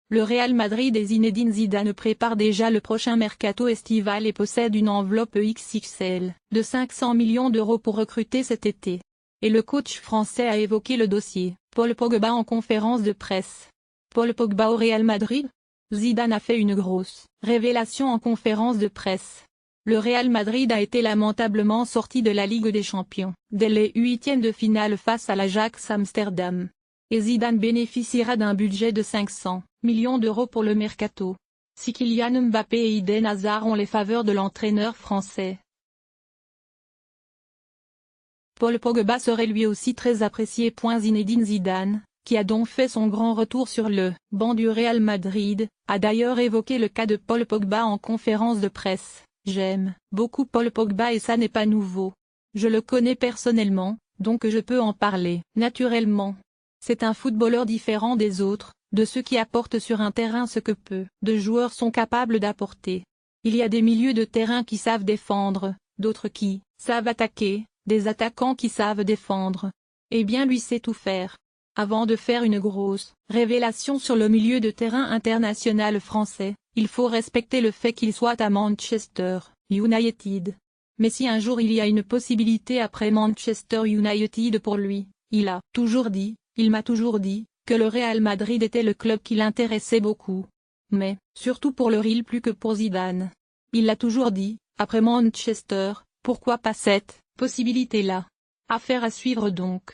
Le Real Madrid et Zinedine Zidane préparent déjà le prochain mercato estival et possèdent une enveloppe XXL de 500 millions d'euros pour recruter cet été. Et le coach français a évoqué le dossier. Paul Pogba en conférence de presse. Paul Pogba au Real Madrid? Zidane a fait une grosse révélation en conférence de presse. Le Real Madrid a été lamentablement sorti de la Ligue des Champions dès les huitièmes de finale face à l'Ajax Amsterdam. Et Zidane bénéficiera d'un budget de 500 millions d'euros pour le mercato. Si Kylian Mbappé et Eden Hazard ont les faveurs de l'entraîneur français, Paul Pogba serait lui aussi très apprécié. Zinedine Zidane, qui a donc fait son grand retour sur le banc du Real Madrid, a d'ailleurs évoqué le cas de Paul Pogba en conférence de presse. J'aime beaucoup Paul Pogba et ça n'est pas nouveau. Je le connais personnellement, donc je peux en parler naturellement. C'est un footballeur différent des autres, de ceux qui apportent sur un terrain ce que peu de joueurs sont capables d'apporter. Il y a des milieux de terrain qui savent défendre, d'autres qui savent attaquer, des attaquants qui savent défendre. Eh bien lui sait tout faire. Avant de faire une grosse révélation sur le milieu de terrain international français, il faut respecter le fait qu'il soit à Manchester United. Mais si un jour il y a une possibilité après Manchester United pour lui, il m'a toujours dit, que le Real Madrid était le club qui l'intéressait beaucoup. Mais, surtout pour le Real plus que pour Zidane. Il l'a toujours dit, après Manchester, pourquoi pas cette possibilité-là? Affaire à suivre donc.